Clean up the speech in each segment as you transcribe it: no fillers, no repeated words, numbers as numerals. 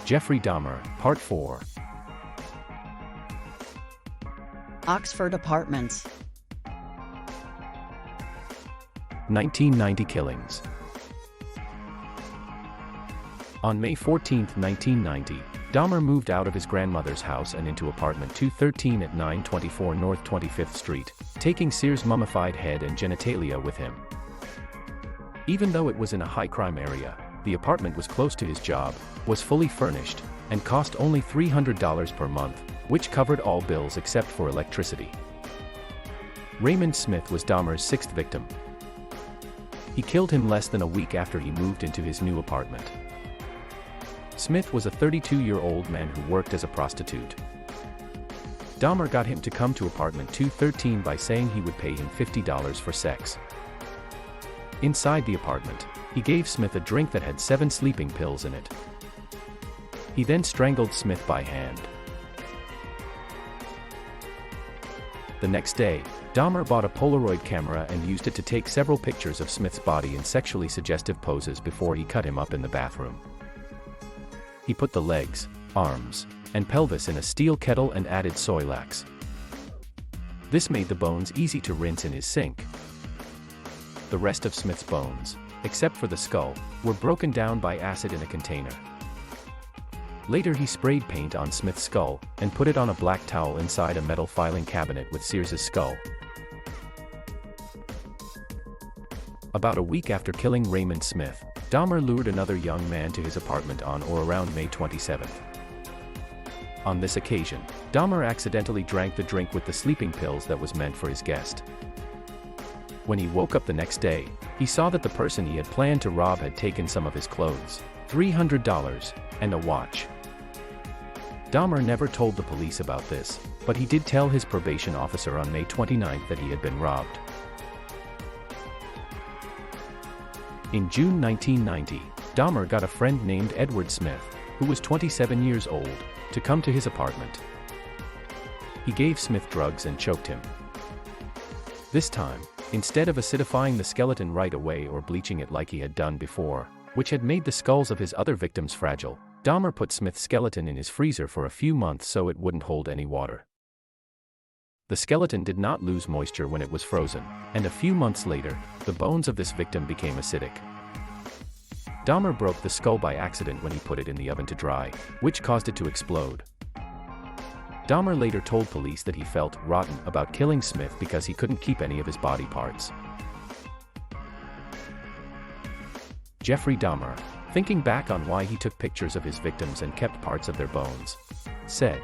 Jeffrey Dahmer, Part 4. Oxford Apartments. 1990 killings. On May 14, 1990, Dahmer moved out of his grandmother's house and into apartment 213 at 924 North 25th Street, taking Sears' mummified head and genitalia with him. Even though it was in a high-crime area, the apartment was close to his job, was fully furnished, and cost only $300 per month, which covered all bills except for electricity. Raymond Smith was Dahmer's sixth victim. He killed him less than a week after he moved into his new apartment. Smith was a 32-year-old man who worked as a prostitute. Dahmer got him to come to apartment 213 by saying he would pay him $50 for sex. Inside the apartment, he gave Smith a drink that had 7 sleeping pills in it. He then strangled Smith by hand. The next day, Dahmer bought a Polaroid camera and used it to take several pictures of Smith's body in sexually suggestive poses before he cut him up in the bathroom. He put the legs, arms, and pelvis in a steel kettle and added Soylax. This made the bones easy to rinse in his sink. The rest of Smith's bones, except for the skull, were broken down by acid in a container. Later he sprayed paint on Smith's skull and put it on a black towel inside a metal filing cabinet with Sears' skull. About a week after killing Raymond Smith, Dahmer lured another young man to his apartment on or around May 27th. On this occasion, Dahmer accidentally drank the drink with the sleeping pills that was meant for his guest. When he woke up the next day, he saw that the person he had planned to rob had taken some of his clothes, $300, and a watch. Dahmer never told the police about this, but he did tell his probation officer on May 29th that he had been robbed. In June 1990, Dahmer got a friend named Edward Smith, who was 27 years old, to come to his apartment. He gave Smith drugs and choked him. This time, instead of acidifying the skeleton right away or bleaching it like he had done before, which had made the skulls of his other victims fragile, Dahmer put Smith's skeleton in his freezer for a few months so it wouldn't hold any water. The skeleton did not lose moisture when it was frozen, and a few months later, the bones of this victim became acidic. Dahmer broke the skull by accident when he put it in the oven to dry, which caused it to explode. Dahmer later told police that he felt rotten about killing Smith because he couldn't keep any of his body parts. Jeffrey Dahmer, thinking back on why he took pictures of his victims and kept parts of their bones, said,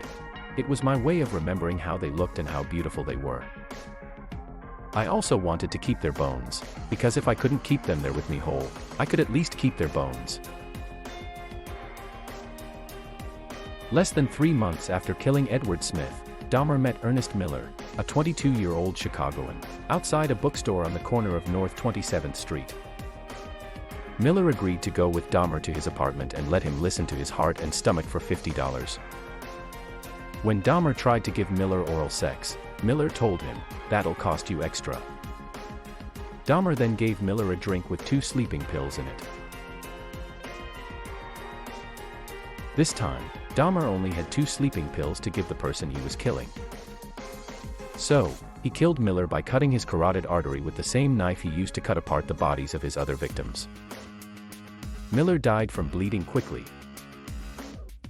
"It was my way of remembering how they looked and how beautiful they were. I also wanted to keep their bones, because if I couldn't keep them there with me whole, I could at least keep their bones." Less than 3 months after killing Edward Smith, Dahmer met Ernest Miller, a 22-year-old Chicagoan, outside a bookstore on the corner of North 27th Street. Miller agreed to go with Dahmer to his apartment and let him listen to his heart and stomach for $50. When Dahmer tried to give Miller oral sex, Miller told him, "That'll cost you extra." Dahmer then gave Miller a drink with 2 sleeping pills in it. This time, Dahmer only had 2 sleeping pills to give the person he was killing. So, he killed Miller by cutting his carotid artery with the same knife he used to cut apart the bodies of his other victims. Miller died from bleeding quickly.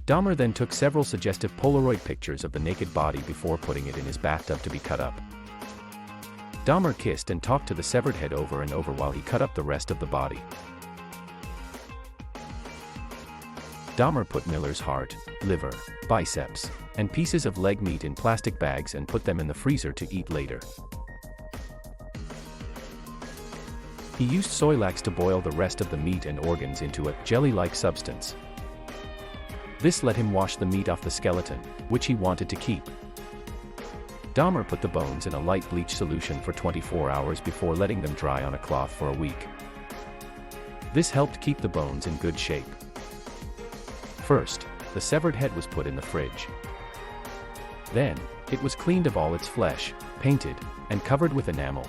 Dahmer then took several suggestive Polaroid pictures of the naked body before putting it in his bathtub to be cut up. Dahmer kissed and talked to the severed head over and over while he cut up the rest of the body. Dahmer put Miller's heart, liver, biceps, and pieces of leg meat in plastic bags and put them in the freezer to eat later. He used Soylax to boil the rest of the meat and organs into a jelly-like substance. This let him wash the meat off the skeleton, which he wanted to keep. Dahmer put the bones in a light bleach solution for 24 hours before letting them dry on a cloth for a week. This helped keep the bones in good shape. First, the severed head was put in the fridge. Then, it was cleaned of all its flesh, painted, and covered with enamel.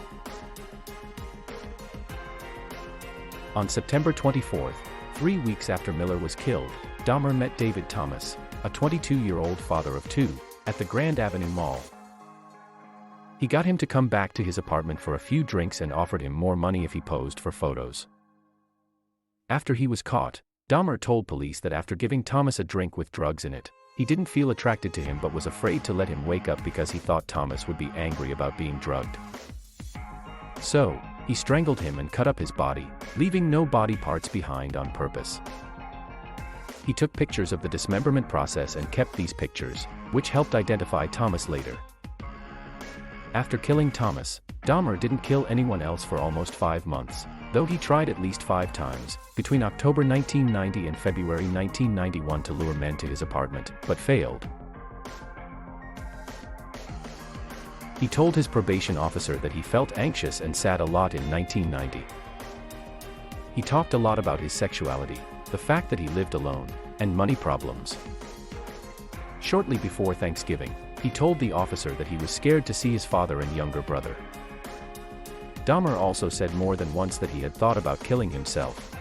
On September 24th, 3 weeks after Miller was killed, Dahmer met David Thomas, a 22-year-old father of two, at the Grand Avenue Mall. He got him to come back to his apartment for a few drinks and offered him more money if he posed for photos. After he was caught, Dahmer told police that after giving Thomas a drink with drugs in it, he didn't feel attracted to him but was afraid to let him wake up because he thought Thomas would be angry about being drugged. So, he strangled him and cut up his body, leaving no body parts behind on purpose. He took pictures of the dismemberment process and kept these pictures, which helped identify Thomas later. After killing Thomas, Dahmer didn't kill anyone else for almost 5 months, though he tried at least 5 times, between October 1990 and February 1991 to lure men to his apartment, but failed. He told his probation officer that he felt anxious and sad a lot in 1990. He talked a lot about his sexuality, the fact that he lived alone, and money problems. Shortly before Thanksgiving, he told the officer that he was scared to see his father and younger brother. Dahmer also said more than once that he had thought about killing himself.